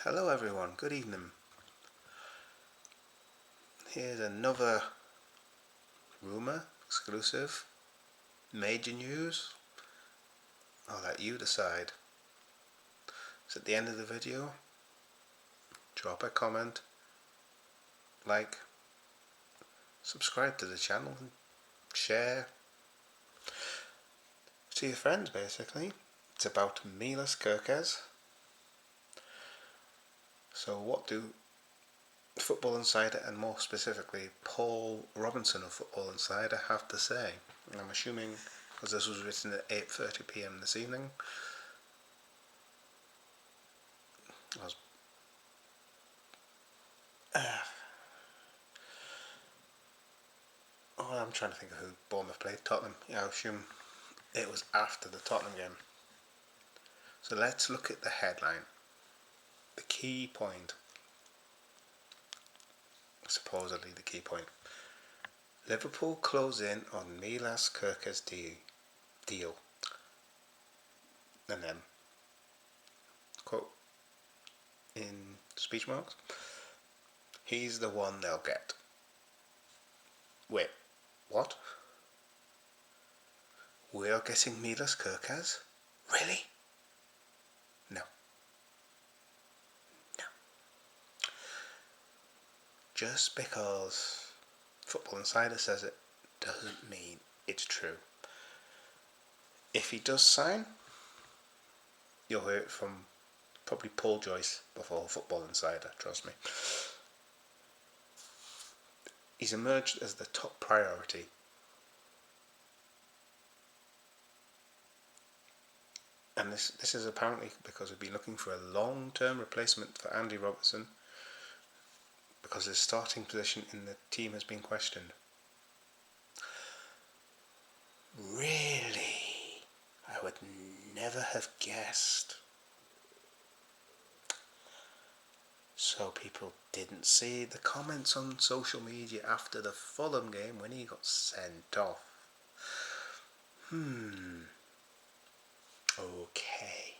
Hello everyone, good evening. Here's another rumour, exclusive, major news. I'll let you decide. So at the end of the video, drop a comment, like, subscribe to the channel and share to your friends basically. It's about Milas Kerkez. So what do Football Insider and more specifically Paul Robinson of Football Insider have to say? And I'm assuming, because this was written at 8:30 PM this evening, I'm trying to think of who Bournemouth played. Tottenham. Yeah, I assume it was after the Tottenham game. So let's look at the headline. The key point. Supposedly the key point. Liverpool close in on Milas Kerkez deal. And then, quote, in speech marks, he's the one they'll get. Wait, what? We're getting Milas Kerkez? Really? No. Just because Football Insider says it doesn't mean it's true. If he does sign, you'll hear it from probably Paul Joyce before Football Insider, trust me. He's emerged as the top priority. And this is apparently because we've been looking for a long-term replacement for Andy Robertson, because his starting position in the team has been questioned. Really? I would never have guessed. So people didn't see the comments on social media after the Fulham game when he got sent off. Okay.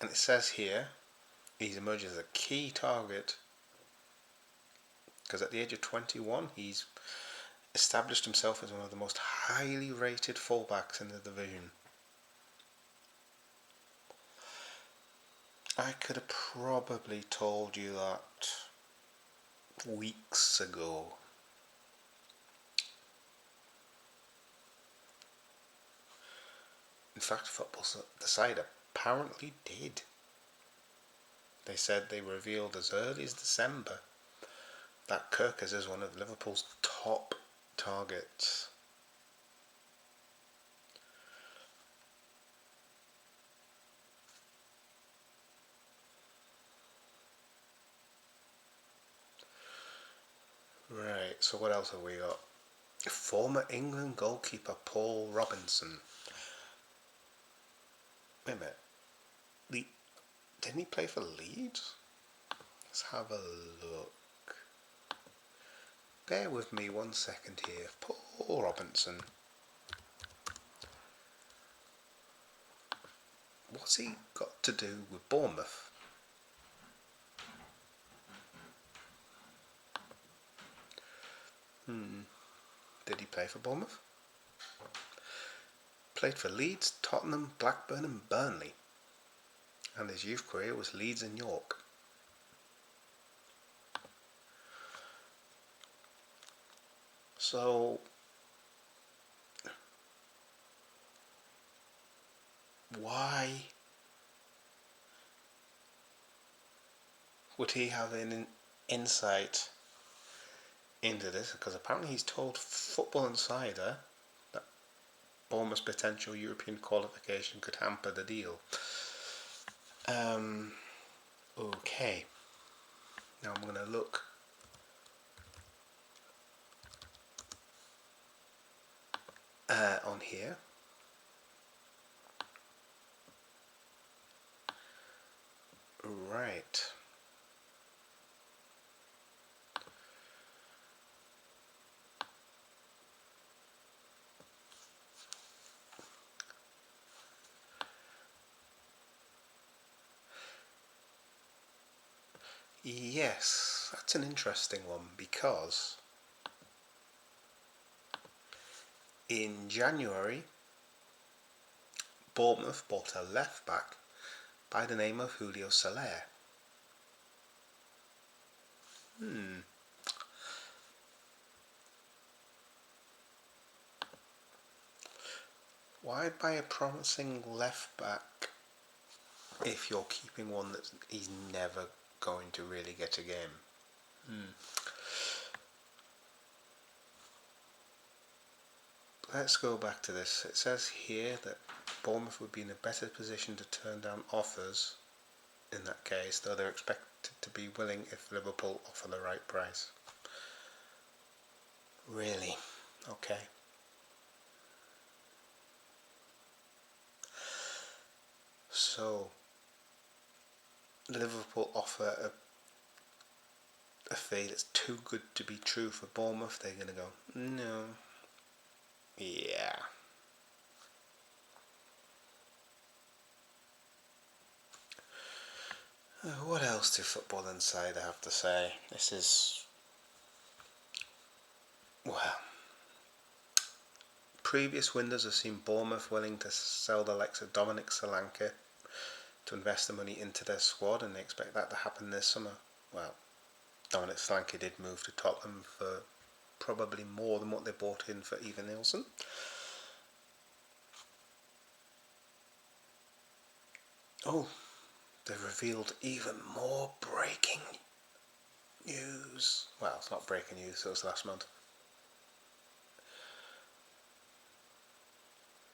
And it says here, he's emerged as a key target because at the age of 21, he's established himself as one of the most highly rated fullbacks in the division. I could have probably told you that weeks ago. In fact, Football Insider apparently did. They said they revealed as early as December that Kerkez is one of Liverpool's top targets. Right, so what else have we got? Former England goalkeeper Paul Robinson. Wait a minute. Didn't he play for Leeds? Let's have a look. Bear with me 1 second here. Paul Robinson. What's he got to do with Bournemouth? Did he play for Bournemouth? Played for Leeds, Tottenham, Blackburn and Burnley. And his youth career was Leeds and York. So, why would he have an insight into this? Because apparently he's told Football Insider that Bournemouth's potential European qualification could hamper the deal. Okay. Now I'm going to look on here. Right. Yes, that's an interesting one because in January, Bournemouth bought a left back by the name of Julio Soler. Why buy a promising left back if you're keeping one that he's never going to really get a game? Let's go back to this. It says here that Bournemouth would be in a better position to turn down offers in that case, though they're expected to be willing if Liverpool offer the right price. Really? Okay. So, Liverpool offer a fee that's too good to be true for Bournemouth. They're going to go, no. Yeah. What else do Football Insider have to say? This is, well, previous windows have seen Bournemouth willing to sell the likes of Dominic Solanke to invest the money into their squad, and they expect that to happen this summer. Well, Dominic Solanke did move to Tottenham for probably more than what they bought in for Ivan Nielsen. Oh, they've revealed even more breaking news. Well, it's not breaking news, it was last month.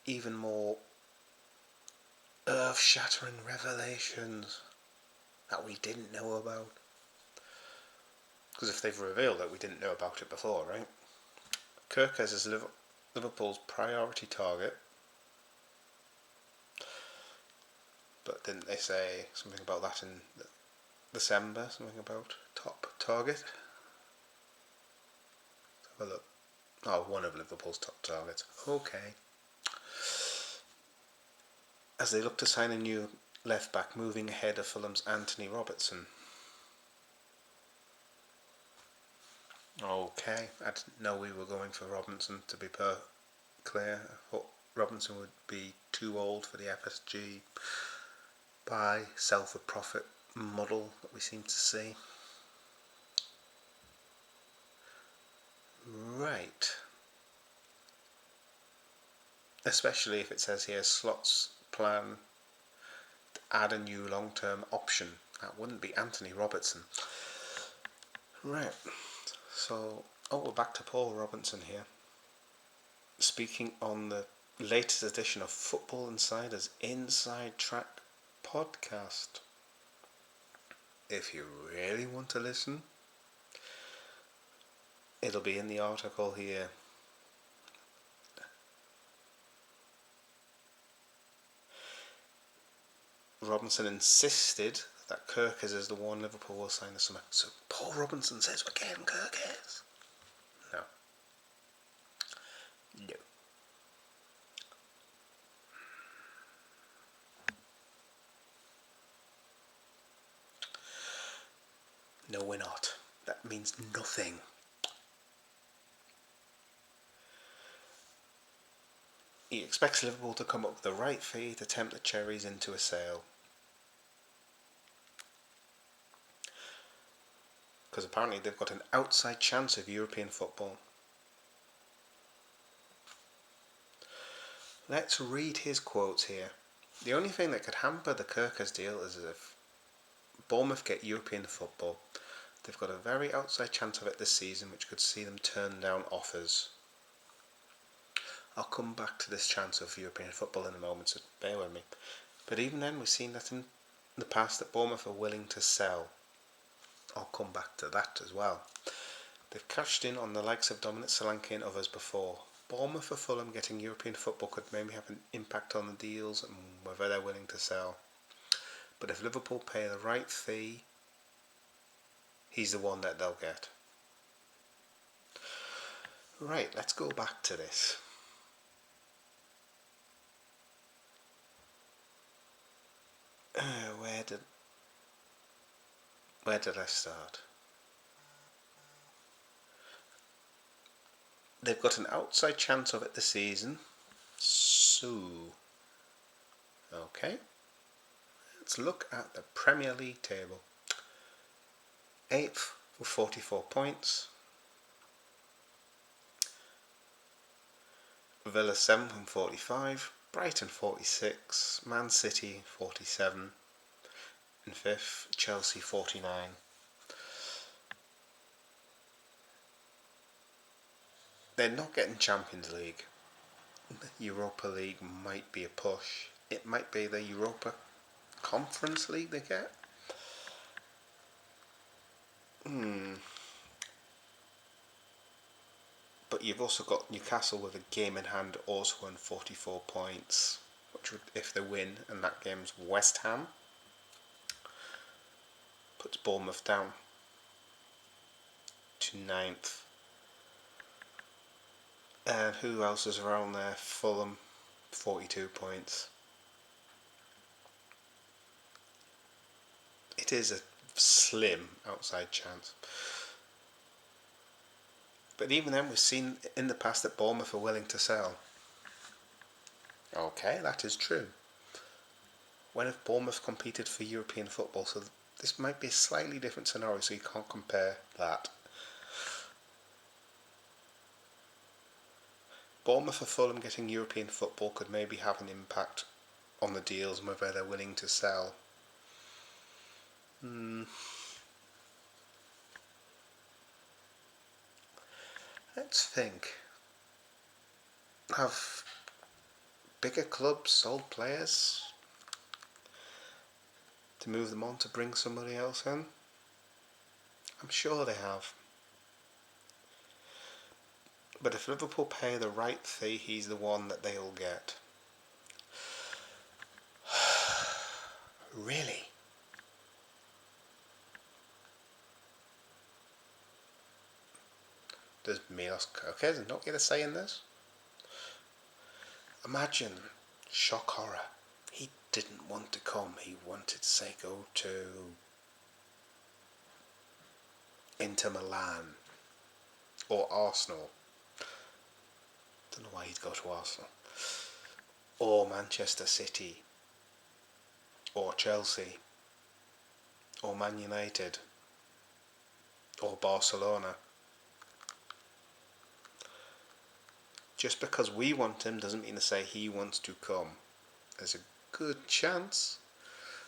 Even more earth-shattering revelations that we didn't know about. Because if they've revealed it, we didn't know about it before, right? Kerkez is Liverpool's priority target. But didn't they say something about that in December? Something about top target? Let's have a look. Oh, one of Liverpool's top targets. Okay. As they look to sign a new left back, moving ahead of Fulham's Anthony Robertson. Okay, I didn't know we were going for Robinson, to be clear. I thought Robinson would be too old for the FSG buy, sell for profit model that we seem to see. Right. Especially if it says here Slot's plan to add a new long-term option. That wouldn't be Anthony Robertson. Right. So, we're back to Paul Robinson here. Speaking on the latest edition of Football Insider's Inside Track podcast. If you really want to listen, it'll be in the article here. Robinson insisted that Kerkez is the one Liverpool will sign this summer. So Paul Robinson says we're getting Kerkez. No. No. No, we're not. That means nothing. He expects Liverpool to come up with the right fee to tempt the Cherries into a sale. Because apparently they've got an outside chance of European football. Let's read his quotes here. The only thing that could hamper the Kerkez deal is if Bournemouth get European football. They've got a very outside chance of it this season, which could see them turn down offers. I'll come back to this chance of European football in a moment, so bear with me. But even then, we've seen that in the past that Bournemouth are willing to sell. I'll come back to that as well. They've cashed in on the likes of Dominic Solanke and others before. Bournemouth or Fulham getting European football could maybe have an impact on the deals and whether they're willing to sell. But if Liverpool pay the right fee, he's the one that they'll get. Right, let's go back to this. Where did I start? They've got an outside chance of it this season. So, okay. Let's look at the Premier League table. 8th with 44 points. Villa 7th and 45. Brighton 46. Man City 47. And 5th, Chelsea 49. They're not getting Champions League. Europa League might be a push. It might be the Europa Conference League they get. But you've also got Newcastle with a game in hand, also on 44 points, which would, if they win, and that game's West Ham, puts Bournemouth down to 9th. And who else is around there? Fulham, 42 points. It is a slim outside chance. But even then, we've seen in the past that Bournemouth are willing to sell. Okay, that is true. When have Bournemouth competed for European football? So this might be a slightly different scenario, so you can't compare that. Bournemouth or Fulham getting European football could maybe have an impact on the deals and whether they're willing to sell. Let's think. Have bigger clubs sold players to move them on to bring somebody else in? I'm sure they have. But if Liverpool pay the right fee, he's the one that they'll get. Really? Does Milos Kerkez not get a say in this? Imagine, shock horror. He didn't want to come. He wanted to say go to Inter Milan or Arsenal. Don't know why he'd go to Arsenal. Or Manchester City. Or Chelsea. Or Man United. Or Barcelona. Just because we want him doesn't mean to say he wants to come. There's a good chance.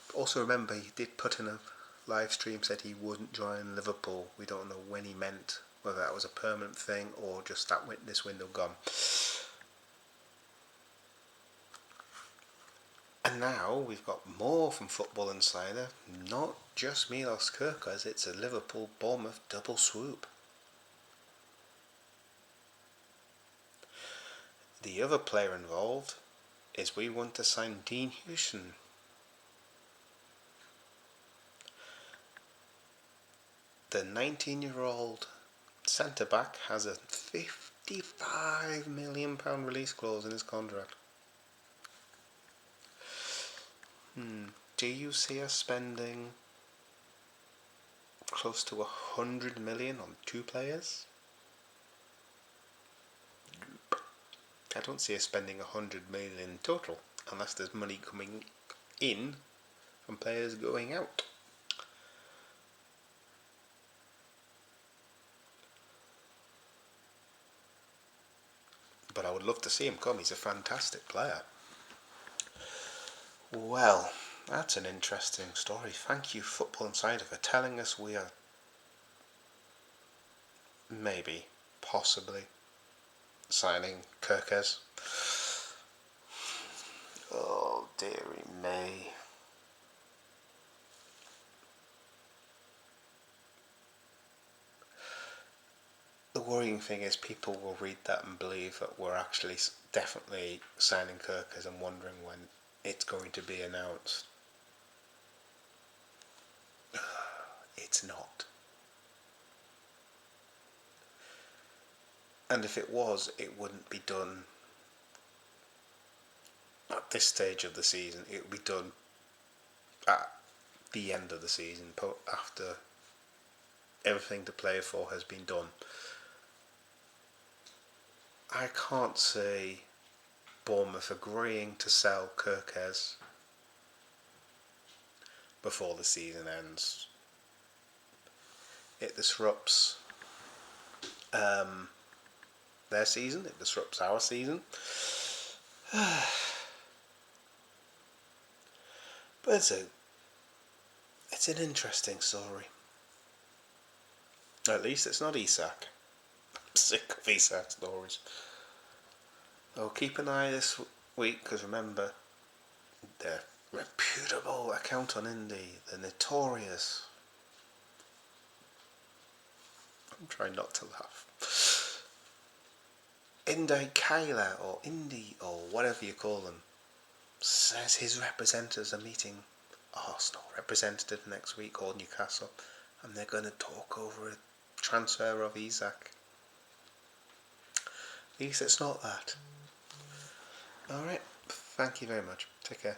But also remember, he did put in a live stream, said he wouldn't join Liverpool. We don't know when he meant, whether that was a permanent thing or just that this window gone. And now we've got more from Football Insider. Not just Milos Kerkez, it's a Liverpool-Bournemouth double swoop. The other player involved is we want to sign Dean Houston. The 19-year-old centre-back has a £55 million release clause in his contract. Do you see us spending close to 100 million on 2 players? I don't see us spending 100 million total, unless there's money coming in from players going out. But I would love to see him come. He's a fantastic player. Well, that's an interesting story. Thank you, Football Insider, for telling us we are maybe, possibly, signing Kerkez. Oh, dearie me. The worrying thing is people will read that and believe that we're actually definitely signing Kerkez and wondering when it's going to be announced. It's not. And if it was, it wouldn't be done at this stage of the season. It would be done at the end of the season, after everything to play for has been done. I can't see Bournemouth agreeing to sell Kerkez before the season ends. It disrupts their season, it disrupts our season. But it's an interesting story. At least it's not Isak. I'm sick of Isak stories. I'll keep an eye this week, because remember, the reputable account on Indie, the notorious. I'm trying not to laugh. Indie Kyler or Indie or whatever you call them says his representatives are meeting Arsenal representative next week or Newcastle, and they're going to talk over a transfer of Isak. At least it's not that. Alright, thank you very much. Take care.